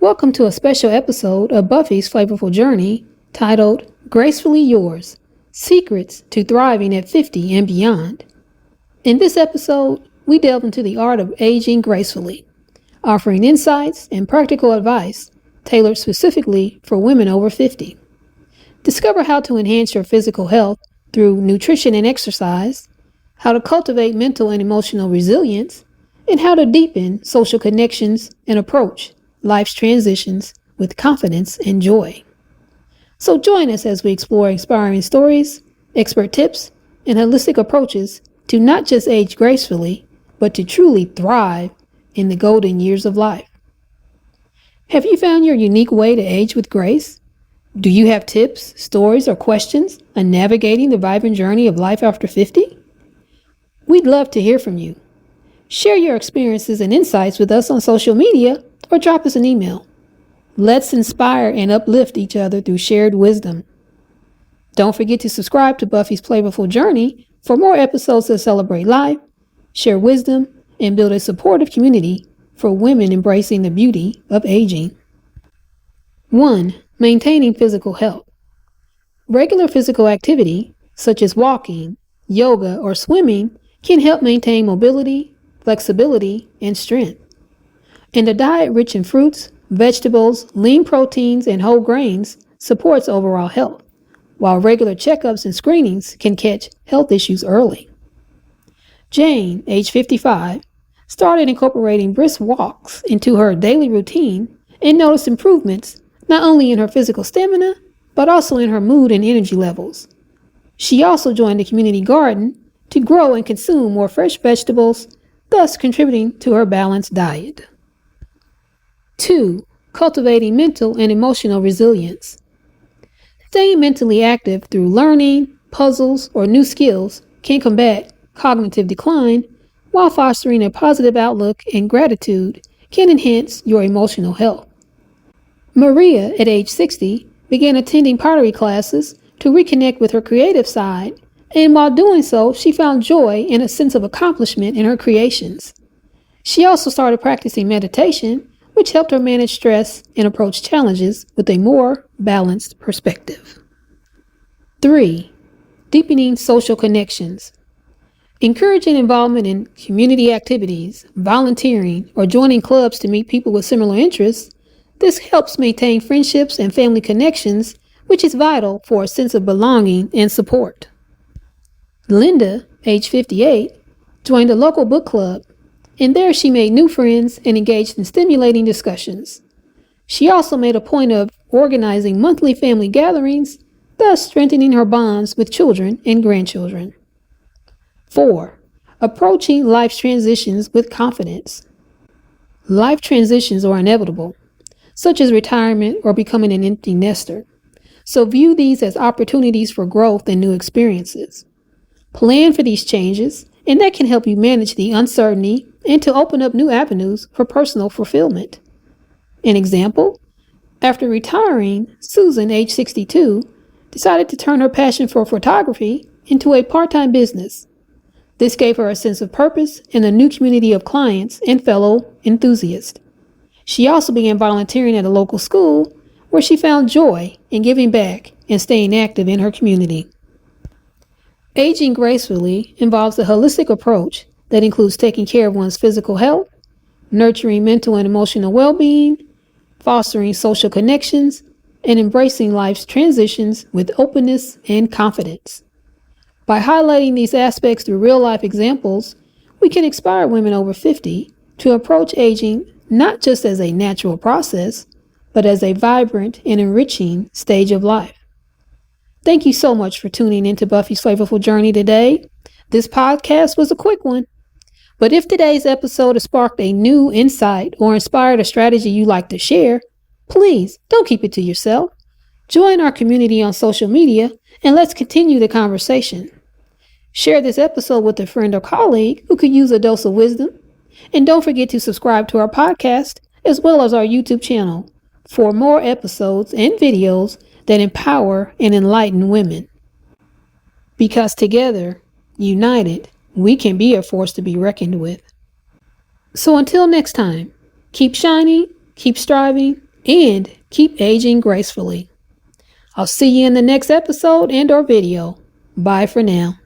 Welcome to a special episode of Buffy's Flavorful Journey titled Gracefully Yours, Secrets to Thriving at 50 and Beyond. In this episode, we delve into the art of aging gracefully, offering insights and practical advice tailored specifically for women over 50. Discover how to enhance your physical health through nutrition and exercise, how to cultivate mental and emotional resilience, and how to deepen social connections and approach life's transitions with confidence and joy. So join us as we explore inspiring stories, expert tips, and holistic approaches to not just age gracefully, but to truly thrive in the golden years of life. Have you found your unique way to age with grace? Do you have tips, stories, or questions on navigating the vibrant journey of life after 50? We'd love to hear from you. Share your experiences and insights with us on social media or drop us an email. Let's inspire and uplift each other through shared wisdom. Don't forget to subscribe to Buffy's Flavorful Journey for more episodes that celebrate life, share wisdom, and build a supportive community for women embracing the beauty of aging. 1. Maintaining physical health. Regular physical activity, such as walking, yoga, or swimming, can help maintain mobility, flexibility, and strength. And a diet rich in fruits, vegetables, lean proteins, and whole grains supports overall health, while regular checkups and screenings can catch health issues early. Jane, age 55, started incorporating brisk walks into her daily routine and noticed improvements not only in her physical stamina, but also in her mood and energy levels. She also joined a community garden to grow and consume more fresh vegetables, thus contributing to her balanced diet. 2. Cultivating mental and emotional resilience. Staying mentally active through learning, puzzles, or new skills can combat cognitive decline, while fostering a positive outlook and gratitude can enhance your emotional health. Maria, at age 60, began attending pottery classes to reconnect with her creative side, and while doing so, she found joy and a sense of accomplishment in her creations. She also started practicing meditation, which helped her manage stress and approach challenges with a more balanced perspective. 3. Deepening social connections. Encouraging involvement in community activities, volunteering, or joining clubs to meet people with similar interests, this helps maintain friendships and family connections, which is vital for a sense of belonging and support. Linda, age 58, joined a local book club, and there she made new friends and engaged in stimulating discussions. She also made a point of organizing monthly family gatherings, thus strengthening her bonds with children and grandchildren. 4. Approaching life's transitions with confidence. Life transitions are inevitable, such as retirement or becoming an empty nester, so view these as opportunities for growth and new experiences. Plan for these changes, and that can help you manage the uncertainty and to open up new avenues for personal fulfillment. An example, after retiring, Susan, age 62, decided to turn her passion for photography into a part-time business. This gave her a sense of purpose and a new community of clients and fellow enthusiasts. She also began volunteering at a local school where she found joy in giving back and staying active in her community. Aging gracefully involves a holistic approach that includes taking care of one's physical health, nurturing mental and emotional well-being, fostering social connections, and embracing life's transitions with openness and confidence. By highlighting these aspects through real-life examples, we can inspire women over 50 to approach aging not just as a natural process, but as a vibrant and enriching stage of life. Thank you so much for tuning into Buffy's Flavorful Journey today. This podcast was a quick one, but if today's episode has sparked a new insight or inspired a strategy you'd like to share, please don't keep it to yourself. Join our community on social media and let's continue the conversation. Share this episode with a friend or colleague who could use a dose of wisdom. And don't forget to subscribe to our podcast as well as our YouTube channel for more episodes and videos that empower and enlighten women. Because together, united, we can be a force to be reckoned with. So until next time, keep shining, keep striving, and keep aging gracefully. I'll see you in the next episode and/or video. Bye for now.